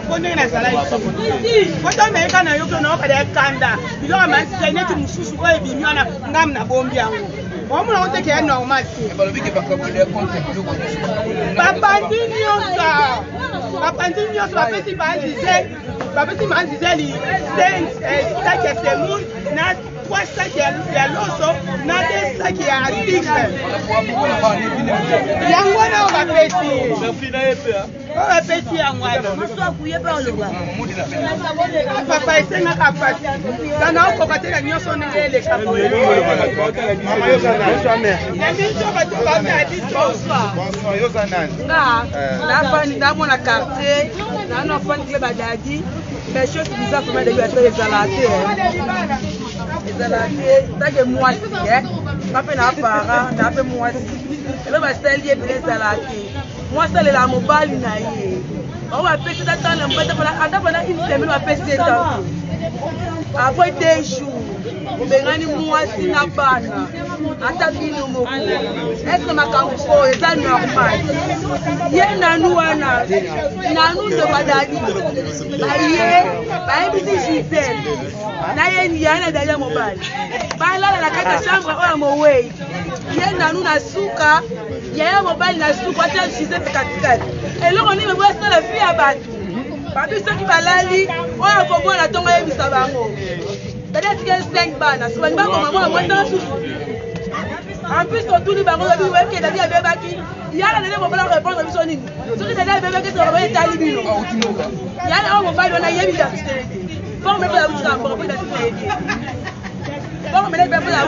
Kone na sala ici. Kota meka na yoko na okade kanda. Biloko masike neti mususu oyo bimiona ngam na bombi yango. Omuna ote ke normal. Papa ndinyosa. Papa ndinyosa bapesi ba disait li sac ya semoun na 3 sacs ya loso na 2 sacs ya article. Yango na bapesi. Bapesi yango wana. Papa esenga kapasi. Kana okoka te na nyonso ndenge eleka. Dans mon quartier, dans nos enfants qui badadi, mais chose bizarre pour moi de lui être exalaté. Exalaté, ça que moi c'est, pas na parent, na pe moi c'est. Le bastel lié bien exalaté. Moi ça le mobile na yé. On va péter dans le monde, pendant une semaine on va péter dans. Après 2 jours, bengani mwasi na bana ata bino moko est-ce makambo eza normal ye nanu wana nanu ndo badadi baye bayebisi Gisèle na ye ni yana dada mobali balala na kata chambre oyo mowei ye nanu na suka yaya mobali na suka ata Gisèle katikati eloko nini bwasala fi ya bato babi soki balali oyo komona ntongo yebisa bango peut-être que 5 bana souvent ba ko maman moi dans sous en plus tout les bango bi we ke dadi abebaki yala nene mo bala répondre biso nini soki dadi abebaki to ba etali bino yala o mo ba dona yebi da pour me faire la pour me faire pour me faire la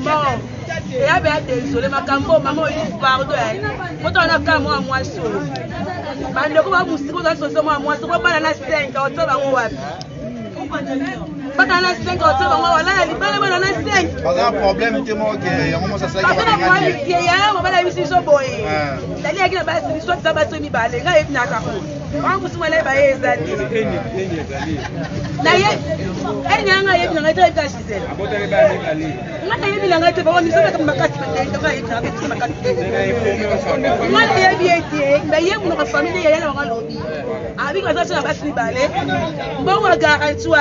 bon et avec désolé makambo maman il pardon moi on a quand moi solo bande ko ba musi ko za so moi so ba na 5 o to ba wapi pas dans la 5 ans, voilà, il va dans la 5. Pas un problème, tu m'as dit, il y a un moment ça s'est passé. Il y a un moment là, il s'est boy. D'aller avec la base, il soit ça va se mi baler, là il n'a qu'à faire. On vous souhaite la baie zali. Là, elle n'a rien à dire, elle a Gisèle. Moi, il a été bon, il s'est comme ma carte, il a été ma carte. Moi, il a bien été, mais il y a une famille, il y a un lobby. Avec la personne à base mi baler, bon, on va garantir.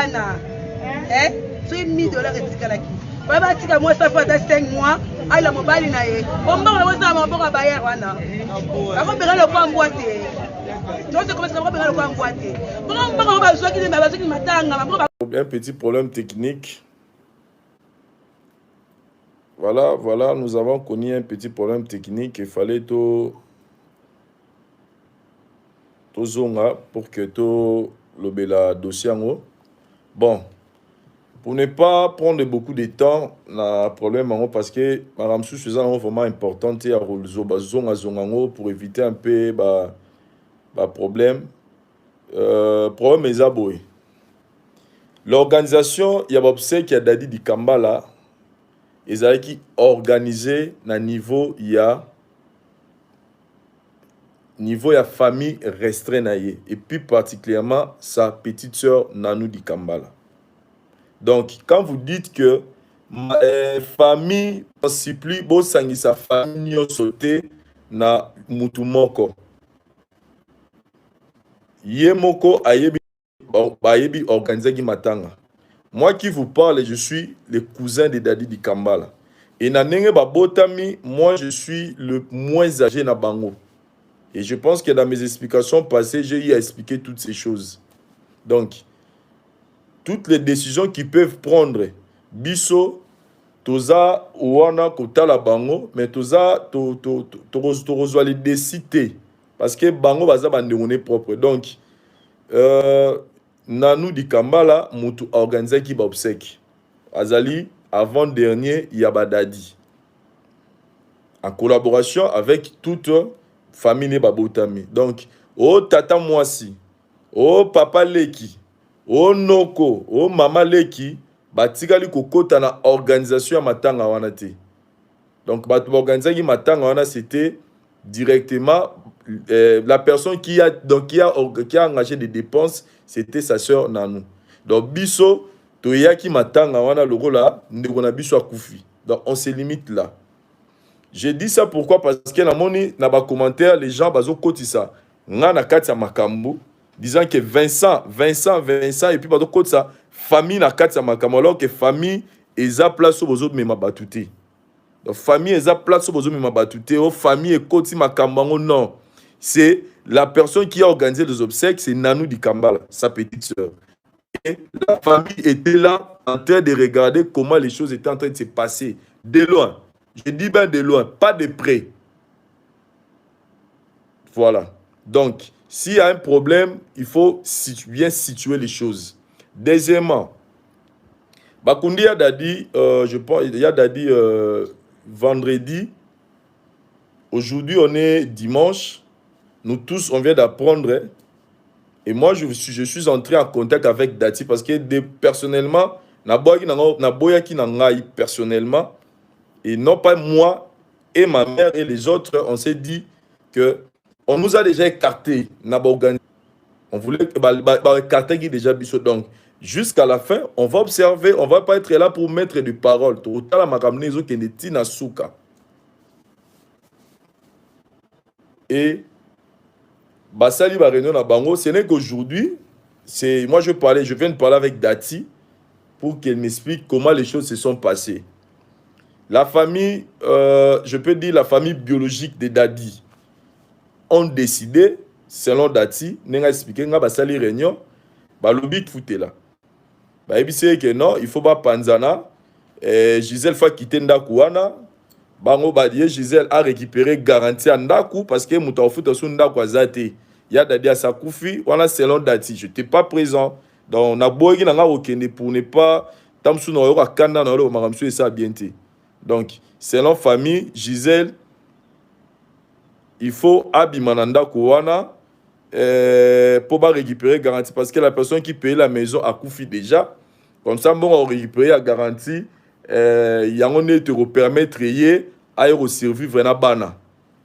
C'est $1000 et tikalaki. Baba tika moi ça fait 5 mois, ay la mobile na ye. Bomba na wasa mabonga bayer wana. Ako bera le kwa ngwate. Tu vois comment ça va bera le kwa ngwate. Bomba ba zo ki ba zo ki matanga. Un petit problème technique. Voilà, nous avons connu un petit problème technique. Il fallait tout zonga pour que tout le bela dossier en haut. Bon. Pour ne pas prendre beaucoup de temps, na problème parce que madame Sou c'est vraiment important pour éviter un peu problème. Problème est aboué. L'organisation il y a obsèque qui a dadi di Kambala, ils ont qui organisé na niveau il y a famille restreint naie et puis particulièrement sa petite sœur Nanou di Kambala. Donc, quand vous dites que famille supplie, bon sangi sa famille sauté na mutumoko. Yemoko ayebi organisé matanga. Moi qui vous parle, je suis le cousin de Dadi di Kambala. Et na nenge babotami, moi je suis le moins âgé na bango. Et je pense que dans mes explications passées, j'ai eu à expliquer toutes ces choses. Donc, toutes les décisions qui peuvent prendre biso toza wana kotala bango mais toza to les décider parce que bango baza bandengone propre donc Nanou di Kambala mutu organisé ki ba obsèque azali avant dernier Yabadadi en collaboration avec toute famille babotami donc o tata mwasi o papa leki o noko, o mama leki, batikali kokota na organisation ya matanga wana te. Donc, l'organisation ya matanga wana, c'était directement la personne qui a engagé des dépenses, c'était sa sœur Nanou. Donc, biso, toyaki matanga wana, logo là, ndekona biso akufi. Donc, on se limite là. J'ai dit ça pourquoi? Parce que na moni, na ba commentaire, les gens bazo koti ça. nga na kati ya makambo disant que Vincent et puis bato côté ça famille na kati ya makambo alors que famille eza place au bozo mema batute. Donc famille eza place au bozo mema batute, o famille ekoti makambo non. C'est la personne qui a organisé les obsèques, c'est Nanou Di Kambala, sa petite sœur. Et la famille était là en train de regarder comment les choses étaient en train de se passer. De loin. Je dis bien de loin, pas de près. Voilà. Donc, s'il y a un problème, il faut bien situer les choses. Deuxièmement, Bakundi a dit, je pense, il y a dit vendredi. Aujourd'hui, on est dimanche. Nous tous, on vient d'apprendre. Et moi, je suis entré en contact avec Dati parce que personnellement, personnellement, et non pas moi et ma mère et les autres, on s'est dit que on nous a déjà écartés. On voulait écarter qui déjà biso. Donc, jusqu'à la fin, on va observer, on ne va pas être là pour mettre des paroles. Et Basali va réunion à Bango, ce n'est qu'aujourd'hui, moi je viens de parler avec Dati pour qu'elle m'explique comment les choses se sont passées. La famille, je peux dire la famille biologique de Dadi, ont décidé, selon Dati, n'a expliqué nga Basali réunion, balobi fouté là. Bah il dit que non, il faut pas Panzana, Gisèle fa quitter Ndakouana. Bango badie Gisèle a récupéré garantie à Ndakou parce que mouta fout sur Ndakou azate. Ya Dadi a sa koufi, on a selon Dati, je n'étais pas présent. Donc on a beau qui n'a aucun pour ne pas tamsou no yo kanda no lo maramsu et ça bienté. Donc selon famille Gisèle, il faut abimananda kouana pour pas récupérer garantie parce que la personne qui paye la maison a koufi déjà. Comme ça bon on récupérer la garantie il y a un te permettre à survivre na bana.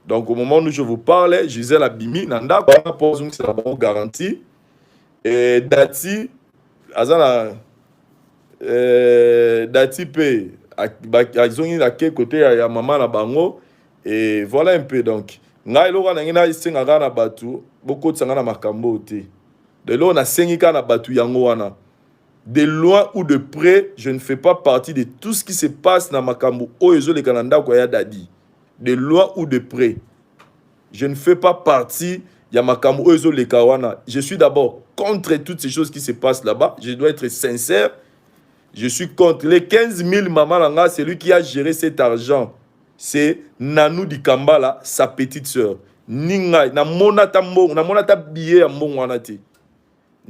Donc au moment où je vous parle, Gisèle Abimi nanda kwa pose c'est la bonne garantie et Dati azana Dati pe azongi na quel côté ya maman na bango et voilà un peu. Donc ngai lo kana ngina isinga kana batu beaucoup tsanga na makambo te de lo na sengika na batu yango wana. De loin ou de près, je ne fais pas partie de tout ce qui se passe dans makambo oyezo le Canada kwa ya Dadi. De loin ou de près, je ne fais pas partie de makambo oyezo le kawana. Je suis d'abord contre toutes ces choses qui se passent là-bas. Je dois être sincère. Je suis contre les 15 000 maman langa, c'est lui qui a géré cet argent. C'est Nanou Di Kambala, sa petite sœur. Ninga na monata mbong, na monata billet mbong wanati.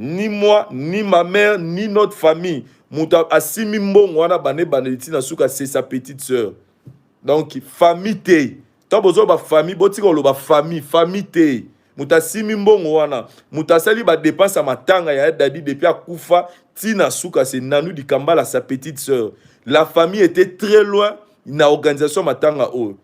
Ni moi, ni ma mère, ni notre famille. Mouta asimi mbong wana bane baneliti na suka c'est sa petite sœur. Donc famille te. Tant besoin ba famille, botiko lo ba famille te. Mouta simi mbong wana. Mouta sali ba dépense à matanga ya Dadi depuis akufa tina suka c'est Nanou Di Kambala sa petite sœur. La famille était très loin na organisation matanga o.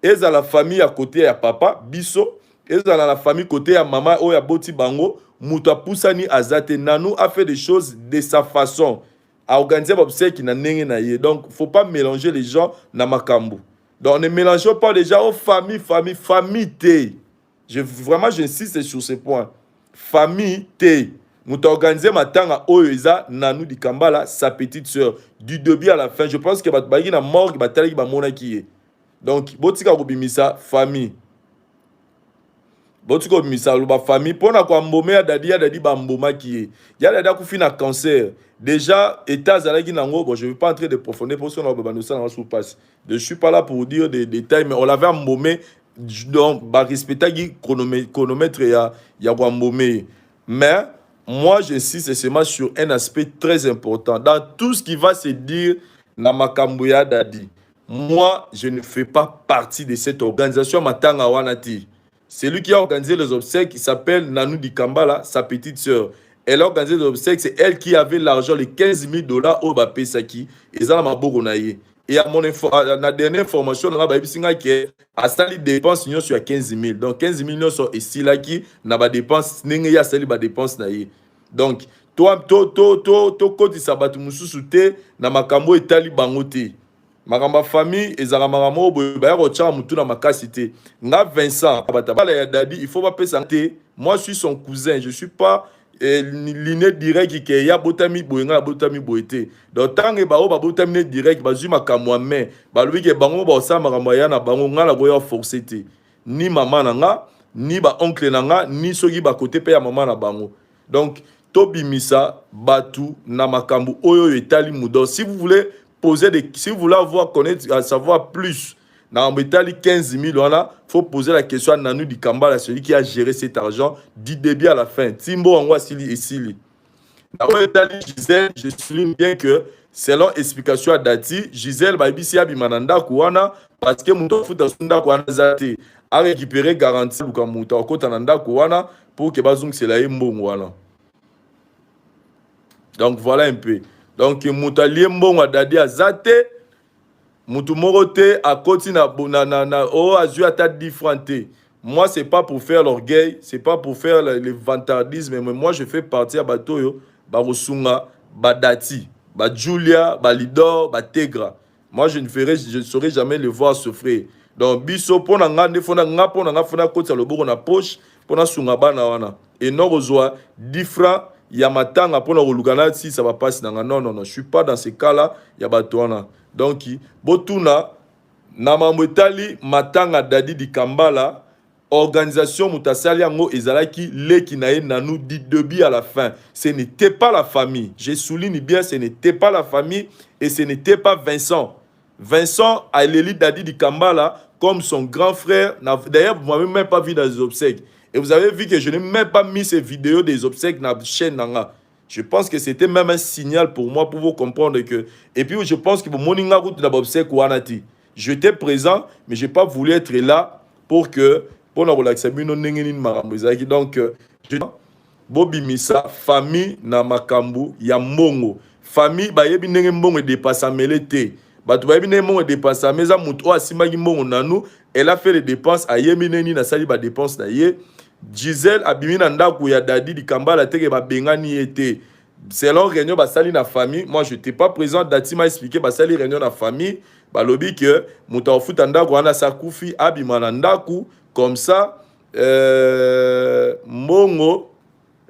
Eza la famille à côté ya papa biso, eza la famille côté ya maman o ya boti bango. Mouta Poussani Azate Nanou a fait des choses de sa façon à organiser l'obsèque qui n'a n'engé naïe. Donc, il ne faut pas mélanger les gens dans Makambo. Donc, ne mélangeons pas les gens aux famille T. Vraiment, j'insiste sur ce point. Famille T. Mouta organiser ma tanga Oeza Nanou Di Kambala, sa petite sœur. Du début à la fin, je pense que Batbagi na mort, Batali Bamona qui est. Donc, Botika Rubimisa, famille. Botiko misalo ba famille pona kwa mbome ya Dadi bamboma qui ya Dadi ku fina cancer déjà état zalaki nango. Bon, je vais pas entrer de profondeur pour ça on va nous ça dans sous passe. Je suis pas là pour dire des détails mais on l'avait mbomé donc ba respecter chronomètre ya kwa mbomé. Mais moi j'insiste seulement sur un aspect très important dans tout ce qui va se dire na makambo ya Dadi. Moi, je ne fais pas partie de cette organisation matanga wanati. C'est lui qui a organisé les obsèques, qui s'appelle Nanou Di Kambala, sa petite sœur. Elle a organisé les obsèques, c'est elle qui avait l'argent, les 15 000 $ au Bapé Saki. Et ça, m'a beaucoup naïe. Et à la dernière information, on a dit que à ça, les dépenses sur 15 000. Donc 15 000 sont ici là qui n'a pas dépense, n'est pas celle dépense naïe. Donc toi, côté sabat mususu te, na makambo etali bangote. Makamba famille ezala makamo boye ba ko tcha mutu na makasi te. Nga Vincent batabala ya dadi, il faut pas pesanter. Moi je suis son cousin, je suis pas liné direct qui ya botami boyenga botami boyete. Donc tant que ba botami direct ba zuma kamwa mais ba lui ke bango ba sa makamba ya na bango nga la boya forcer te. Ni maman nanga, ni ba oncle nanga, ni soki ba côté pe ya maman na bango. Donc Tobi Misa, Batu, Namakambu, Oyo Etali Moudon. Si vous voulez poser des, si vous voulez avoir connaître, savoir plus, dans Etali 15 000, il faut poser la question à Nanou di Kambala, celui qui a géré cet argent, du début à la fin. Timbo Angwa Sili et Sili. Dans Etali Gisèle, je souligne bien que, selon explication à Dati, Gisèle, Baibisi Abimananda Kouana, parce que Mouton Fouta Sunda Kouana Zate, a récupéré garantie Luka Mouton Kotananda Kouana, pour que Bazoum Selaye Mbongwana. Donc voilà un peu. Donc Moutalié Mbongo Dadi Azate, Moutou Morote à côté na o azu à tête différente. Moi c'est pas pour faire l'orgueil, c'est pas pour faire le vantardisme, mais moi je fais partie à Batoyo, Barosunga, Badati, Julia, Balidor, Bategra. Moi je ne saurais jamais le voir souffrir. Donc biso pona ngande fona ngapona fona côté le boko na poche pona sunga bana wana. Et non rezoa 10 francs. Il y a matanga pour le si ça va passer dans non non non, je suis pas dans ces cas-là, il y a batouana. Donc botuna namamwetali matanga dadi di Kambala organisation mutasali yango ezalaki leki nae nanou di début à la fin. Ce n'était pas la famille. Je souligne bien, ce n'était pas la famille et ce n'était pas Vincent. Vincent a l'élite dadi di Kambala comme son grand frère. D'ailleurs, vous m'avez même pas vu dans les obsèques. Et vous avez vu que je n'ai même pas mis ces vidéos des obsèques dans la chaîne Nanga. Je pense que c'était même un signal pour moi, pour vous comprendre que... Et puis je pense que pour mon obsèque ou anati, j'étais présent, mais je n'ai pas voulu être là pour que... Pour la relaxation, donc, Bobi Misa, famille na makambu, ya mbongo. Famille, ba yebi nenge mbongo dépasse à melete. Batu ba yebi nenge mbongo dépasse à meza muto asimagi mbongo nanou. Elle a fait les dépenses à yebi neni na sali ba dépenses na ye. Gisèle abimina ndaku ya dadi di Kambala teke ba bengani ete. Selon réunion ba sali na famille, moi je n'étais pas présent, Dati m'a expliqué ba sali réunion na famille, ba lobi que muta ofuta ndaku ana sakufi abimana ndaku comme ça mbongo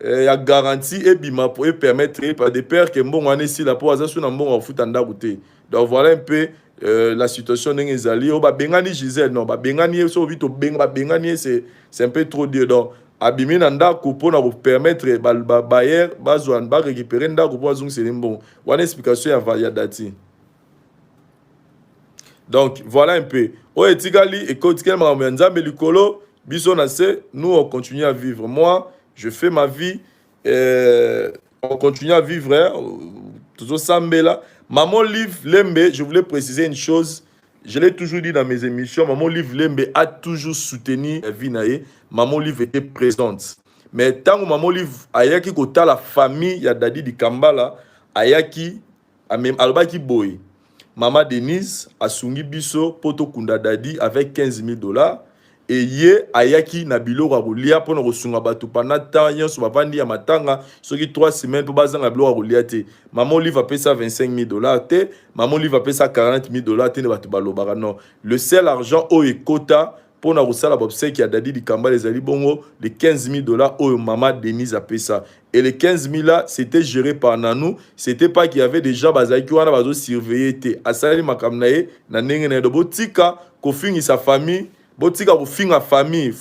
ya garantie et bima pour permettre par des pères que mbongo ane si la pour azasu na mbongo ofuta ndaku te. Donc voilà un peu la situation n'est ezali o ba bengani Gisèle non ba bengani so vite ba bengani c'est un peu trop dur. Donc abimi na ndako pour na permettre ba bayer bazwan ba récupérer ndako pour azung c'est bon. Wana explication ya Dati. Donc voilà un peu. O etigali et kotikel ma nzambe likolo biso na se nous on continue à vivre. Moi je fais ma vie on continue à vivre toujours sambela. Maman Liv Lembe, je voulais préciser une chose. Je l'ai toujours dit dans mes émissions. Maman Liv Lembe a toujours soutenu Vinaye. Maman Liv était présente. Mais tant que Maman Liv ayaki kota la famille ya Dadi di Kambala ayaki albaki boy. Maman Denise a sungi biso poto kunda Dadi avec $15,000. Et ye ayaki na biloko akolia pona kosunga batu pendant temps nyonso bavandi ya matanga soki 3 semaines pour bazanga biloko akolia te. Maman Olive a payé ça $25,000 te. Maman Olive a payé ça $40,000 te ne batu balobaka non. Le seul argent au ekota pona kosala bobsek ya Dadi di Kambala ezali bongo les $15,000 au maman Denise a payé ça. Et les 15,000 là, c'était géré par Nanou. C'était pas qu'il y avait déjà bazaki qui wana bazo surveiller te. Asali makamnae na ndenge na do botika ko fingi sa famille. Botika kufinga famille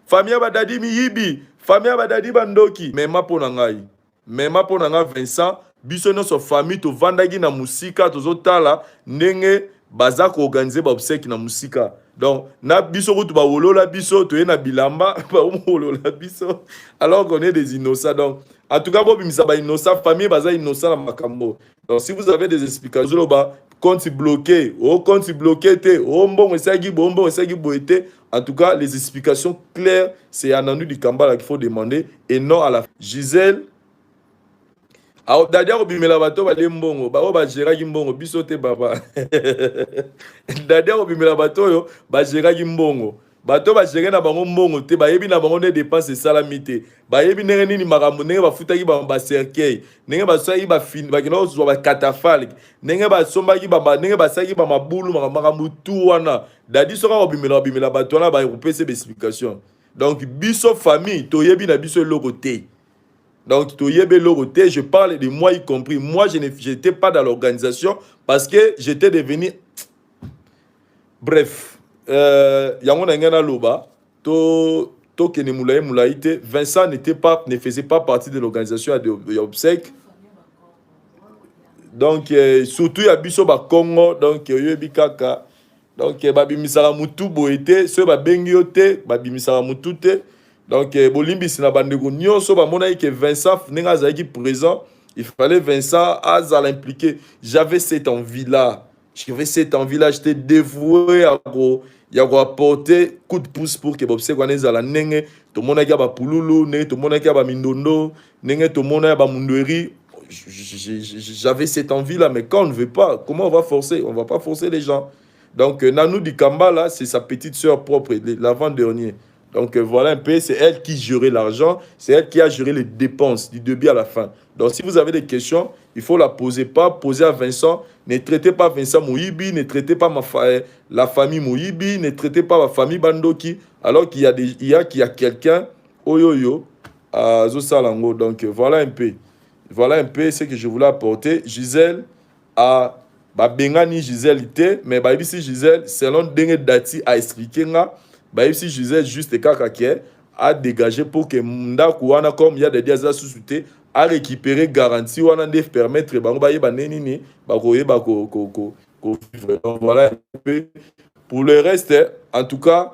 abadadi miyibi, famille abadadi bandoki. Mema pona ngai Vincent, biso no so famille to vandagi na musika to zotala ndenge baza ko organiser ba obsèque na musika. Donc na biso ko to ba wolola biso to na bilamba ba wolola biso alors qu'on est des innocents. Donc en tout cas Bobi Misa ba innocent famille baza innocent na makambo. Donc si vous avez des explications ba compte bloqué, compte bloqué, bon, en tout cas, les explications claires, c'est à Nanou du Kambala qu'il faut demander et non à la Gisèle. D'ailleurs, Bimela Bato va lembongo, ba gera gimbongo, bisote baba. D'ailleurs, Bimela Bato yo, ba gera gimbongo. bato ba gérer na bango mbongo te ba yebi na bango ne dépenses salami te ba yebi ndenge nini makambo ndenge ba futaki ba cercueil ndenge ba saki ba fin ba kino zo ba catafalque ndenge ba sombaki ba ndenge ba saki ba mabulu makambo tout wana dadi soka bimela bato wana ba repese be explication donc biso famille to yebi na biso loko te. Donc, je parle de moi y compris. Moi, je n'étais pas dans l'organisation parce que j'étais devenu... Bref, Vincent ne faisait pas partie de l'organisation de obsèques. Donc, surtout, il y a Bisso Congo, donc, il y a Bikaka. Donc, Babimisara Moutou Boete, ceux Babengiote, Babimisara Moutoute. Donc, Bolimbi, c'est la bande de Nyonso, que Vincent n'est qui présent. Il fallait Vincent à l'impliquer. J'avais cette envie-là. J'étais dévoué à apporter coup de pouce pour que Bob Sekwane à la nenge. Tout le monde a ba Pouloulou, tout le monde a ba Mindondo, tout le monde a ba Mundori. J'avais cette envie-là, mais quand on ne veut pas, comment on va forcer? On ne va pas forcer les gens. Donc, Nanou Dikamba, là, c'est sa petite soeur propre, l'avant-dernier. Donc voilà un peu, c'est elle qui gérait l'argent, c'est elle qui a géré les dépenses du début à la fin. Donc si vous avez des questions, il faut la poser, pas poser à Vincent. Ne traitez pas Vincent Mouyibi, ne traitez pas la famille Mouyibi, ne traitez pas ma famille Bandoki, alors qu'il y a quelqu'un, Oyoyo, à Zosalango. Donc voilà un peu ce que je voulais apporter. Gisèle a Bengani Gisèle était, mais ici Gisèle, selon Dengue Dati a expliqué ici Gisèle juste Kakaké a dégagé pour que Mndaku wana comme il y a des diazas sous-soutés à récupérer garantie wana de permettre voilà un peu. Pour le reste, en tout cas,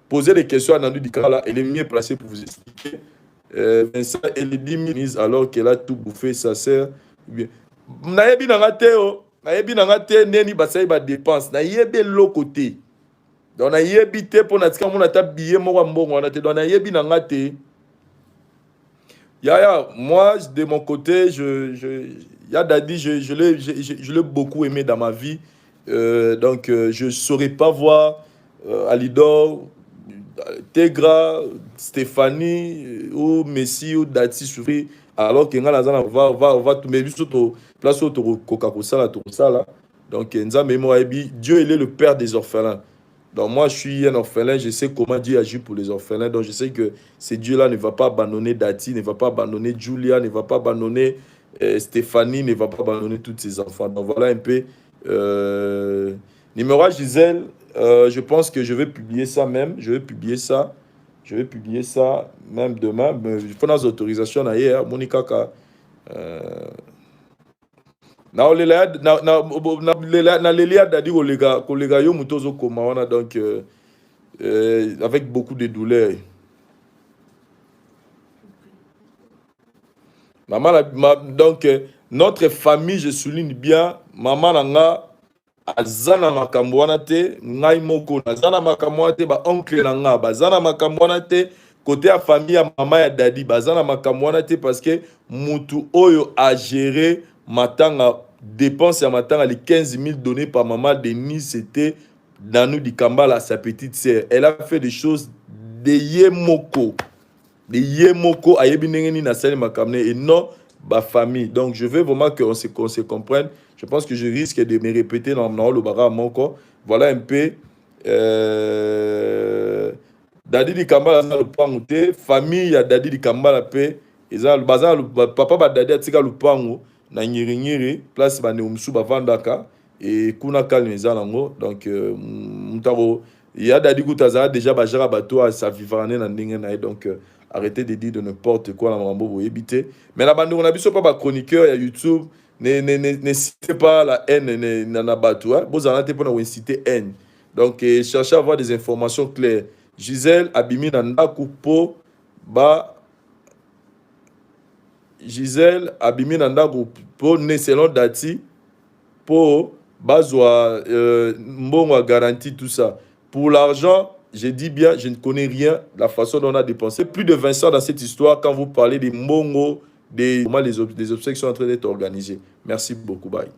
poser des questions à Nandou Dikala, elle est mieux placée pour vous expliquer. Vincent, elle est 10 minutes alors qu'elle a tout bouffé, ça sert bien. Nayebi nangate neni basai ba dépense, nayebi l'autre côté. Donc, on a yébité pour notre cas, on a billet, on a été dans la yébi nangate. Moi, de mon côté, Dadi, je l'ai beaucoup aimé dans ma vie. Donc, je ne saurais pas voir Alidor, Tegra, Stéphanie, ou Messi, ou Dati souffrir, alors que va tout mettre sur place au Coca-Cola. Donc, Dieu, il est le père des orphelins. Donc moi, je suis un orphelin, je sais comment Dieu agit pour les orphelins. Donc je sais que ce Dieu-là ne va pas abandonner Dati, ne va pas abandonner Julia, ne va pas abandonner Stéphanie, ne va pas abandonner tous ses enfants. Donc voilà un peu. Numéro 1, Gisèle, je pense que je vais publier ça même. Je vais publier ça même demain. Mais il faut des autorisations d'ailleurs. Monica donc avec beaucoup de douleur. Donc notre famille, je souligne bien, maman nanga azana makamwana te, ngai moko azana makamwana te, ba oncle nanga bazana makamwana te, côté à famille ya maman ya dadi bazana makamwana te parce que mutu oyo a géré matanga dépense à matanga les 15 000 donnés par maman Denis, c'était Nanou Dikamba, sa petite sœur. Elle a fait des choses de Yemoko. De Yemoko, Ayebinengeni Nassali Makamne et non ma famille. Donc je veux vraiment qu'on se comprenne. Je pense que je risque de me répéter dans le bara Moko. Voilà un peu. Dadi Dikamba, le pangoute. Famille, Dadi Dikamba, la paix. Papa, Dadi Atika, le pango. Na nyiri place bane umsu bavandaka et kuna kalme zalango donc mutaro ya dadi kutaza déjà bajara bato à sa vivane na ndenge na donc arrêtez de dire de n'importe quoi la mambo bo éviter mais la bande on a biso pas ba chroniqueur ya YouTube ne citez pas la haine na bato hein vous allez pour na inciter haine donc cherchez à avoir des informations claires. Gisèle abimi na ndaku po ba Gisèle abimi nanda pour ne selon Dati pour bazwa mbongo garantie tout ça. Pour l'argent, je dis bien, je ne connais rien la façon dont on a dépensé. Plus de Vincent dans cette histoire quand vous parlez des mbongo, comment les obsèques sont en train d'être organisées. Merci beaucoup, bye.